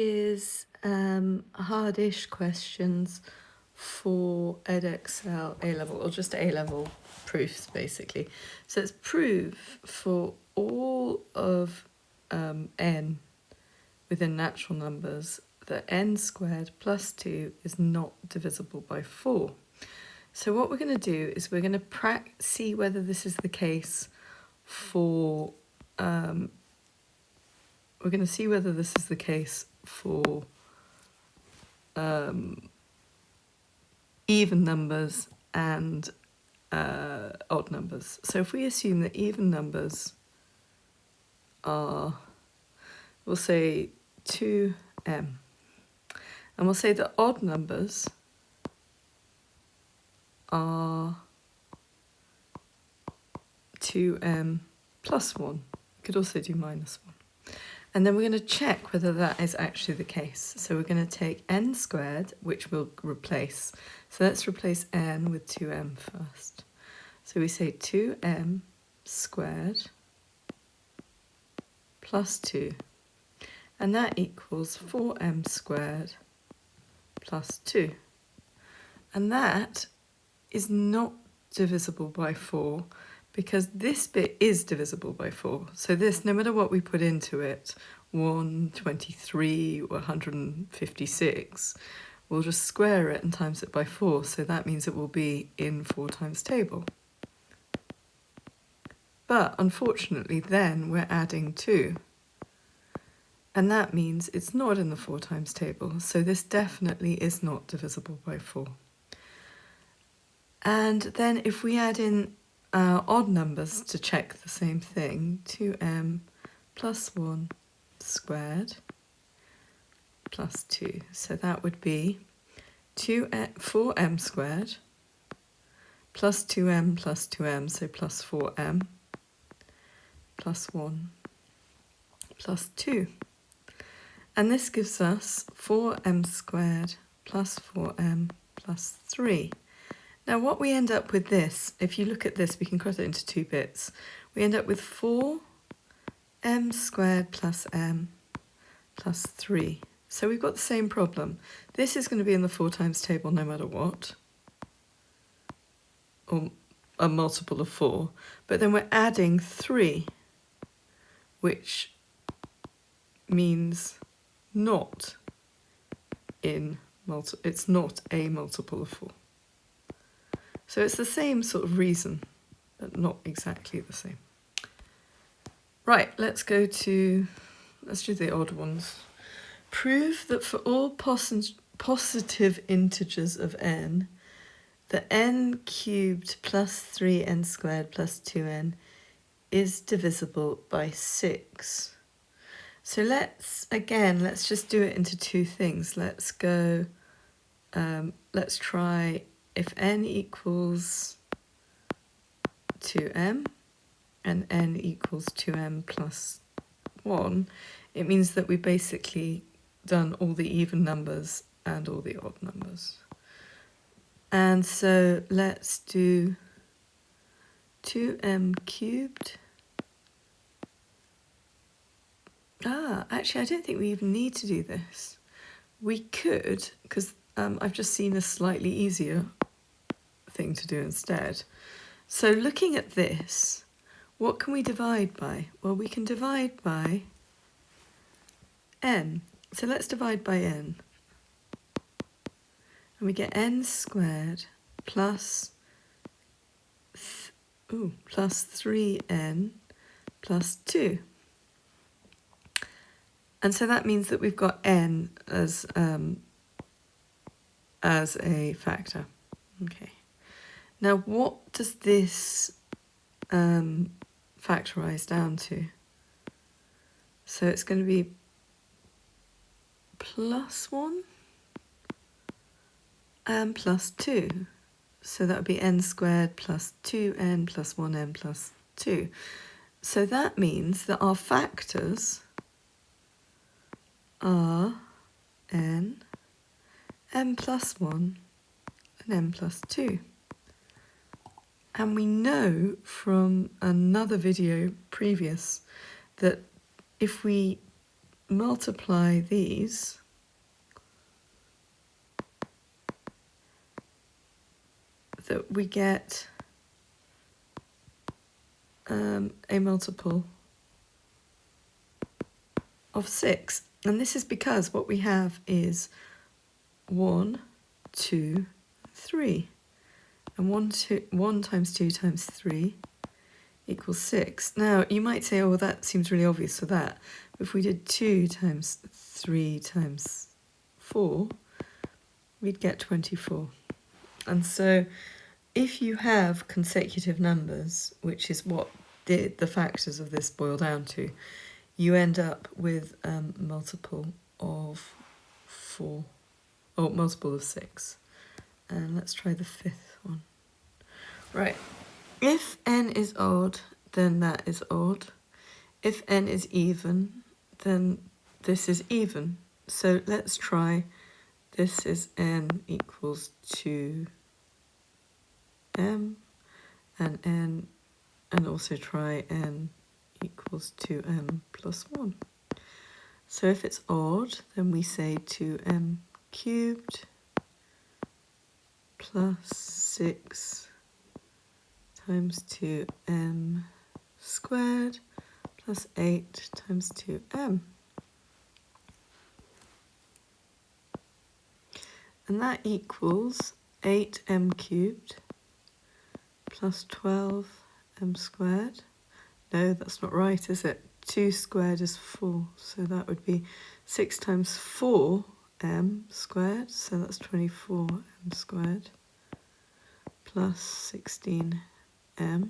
is hardish questions for Edexcel A-level, or just A-level proofs, basically. So it's proof for all of n within natural numbers that n squared plus 2 is not divisible by 4. So what we're going to do is we're going to see whether this is the case for we're going to see whether this is the case for even numbers and odd numbers. So if we assume that even numbers are, we'll say 2m, and we'll say that odd numbers are 2m plus 1. You could also do minus 1. And then we're going to check whether that is actually the case. So we're going to take n squared, which we'll replace. So let's replace n with 2m first. So we say 2m squared plus 2. And that equals 4m squared plus 2. And that is not divisible by 4, because this bit is divisible by 4. So this, no matter what we put into it, 123 or 156, we'll just square it and times it by 4. So that means it will be in 4 times table. But unfortunately then we're adding 2. And that means it's not in the 4 times table. So this definitely is not divisible by 4. And then if we add in odd numbers to check the same thing, 2m plus 1 squared plus 2. So that would be 4m squared plus 2m, so plus 4m, plus 1 plus 2. And this gives us 4m squared plus 4m plus 3. Now what we end up with this, if you look at this, we can cut it into 2 bits. We end up with 4m squared plus m plus 3. So we've got the same problem. This is going to be in the 4 times table no matter what, or a multiple of 4. But then we're adding 3, which means not it's not a multiple of 4. So it's the same sort of reason, but not exactly the same. Right, let's do the odd ones. Prove that for all positive integers of n, the n cubed plus 3n squared plus 2n is divisible by 6. So let's just do it into 2 things. Let's try if n equals 2m and n equals 2m plus 1, it means that we've basically done all the even numbers and all the odd numbers. And so let's do 2m cubed. Actually, I don't think we even need to do this. We could, because I've just seen a slightly easier thing to do instead. So looking at this, what can we divide by? Well, we can divide by n. So let's divide by n. And we get n squared plus 3n plus 2. And so that means that we've got n as a factor. Okay. Now, what does this factorize down to? So it's going to be plus 1 and plus 2. So that would be n squared plus 2n plus 1n plus 2. So that means that our factors are n plus 1 and n plus 2. And we know from another video previous that if we multiply these, that we get a multiple of 6. And this is because what we have is 1, 2, 3. And 1 times 2 times 3 equals 6. Now, you might say, oh, well, that seems really obvious for that. But if we did 2 times 3 times 4, we'd get 24. And so if you have consecutive numbers, which is what the factors of this boil down to, you end up with multiple of 4, or multiple of 6. And let's try the 5th one. Right, if n is odd, then that is odd. If n is even, then this is even. So let's try, this is n equals 2m, and also try n equals 2m plus 1. So if it's odd, then we say 2m cubed plus 6 times 2m squared plus 8 times 2m. And that equals 8m cubed plus 12m squared. No, that's not right, is it? 2 squared is 4, so that would be 6 times 4m squared, so that's 24m squared, plus 16m.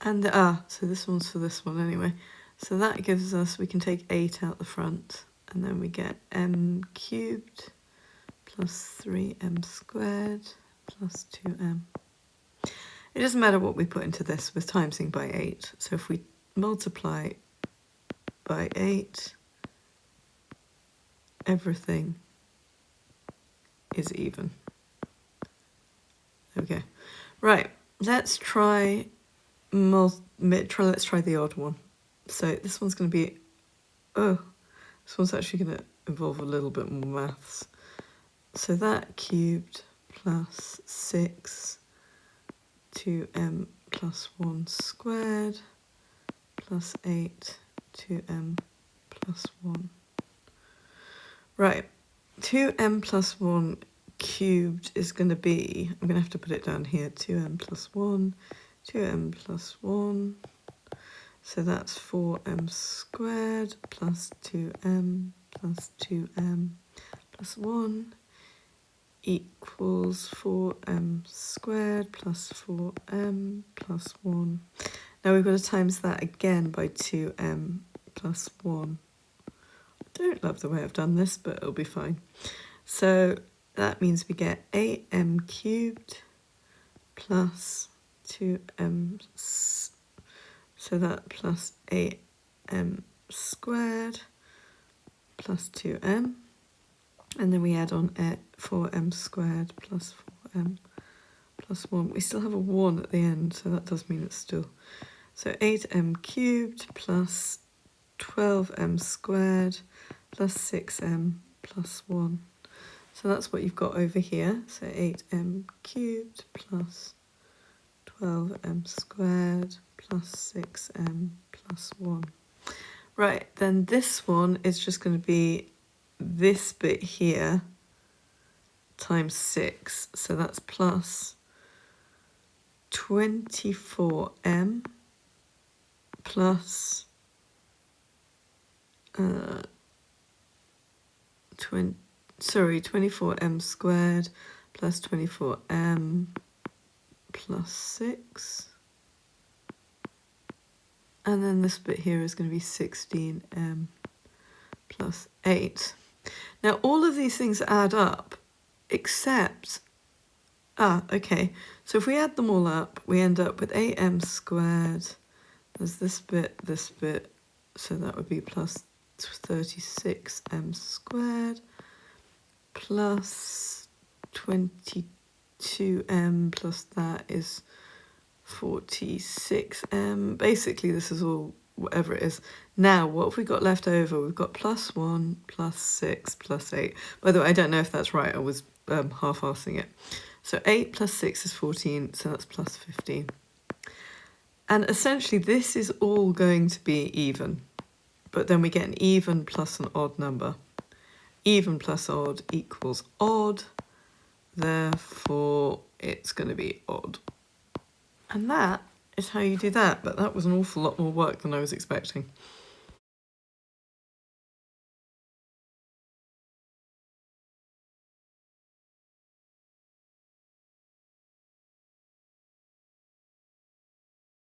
And so this one's for this one anyway. So that gives us, we can take 8 out the front, and then we get m cubed plus 3m squared plus 2m. It doesn't matter what we put into this, we're timesing by 8. So if we multiply by 8, everything is even. There we go. Right, let's try the odd one. So this one's going to be, this one's actually going to involve a little bit more maths. So that cubed plus 6 2m plus 1 squared plus 8 2m plus 1. Right, 2m plus 1 cubed is going to be, I'm going to have to put it down here, 2m plus 1, 2m plus 1. So that's 4m squared plus 2m plus 2m plus 1 equals 4m squared plus 4m plus 1. Now we've got to times that again by 2m plus 1. I don't love the way I've done this, but it'll be fine. So that means we get 8m cubed plus 2m, so that plus 8m squared plus 2m. And then we add on 4m squared plus 4m plus 1. We still have a 1 at the end, so that does mean it's still. So 8m cubed plus 12m squared plus 6m plus 1. So that's what you've got over here. So 8m cubed plus 12m squared plus 6m plus 1. Right, then this one is just going to be this bit here times 6, so that's plus 24m plus 24m squared plus 24m plus 6, and then this bit here is going to be 16m plus 8. Now all of these things add up except, okay, so if we add them all up, we end up with 8m squared, there's this bit, so that would be plus 36m squared plus 22m plus that is 46m. Basically, this is all whatever it is. Now, what have we got left over? We've got +1, +6, +8. By the way, I don't know if that's right. I was half-arsing it. So 8 + 6 is 14, so that's +15. And essentially, this is all going to be even. But then we get an even plus an odd number. Even plus odd equals odd. Therefore, it's going to be odd. And that is how you do that. But that was an awful lot more work than I was expecting.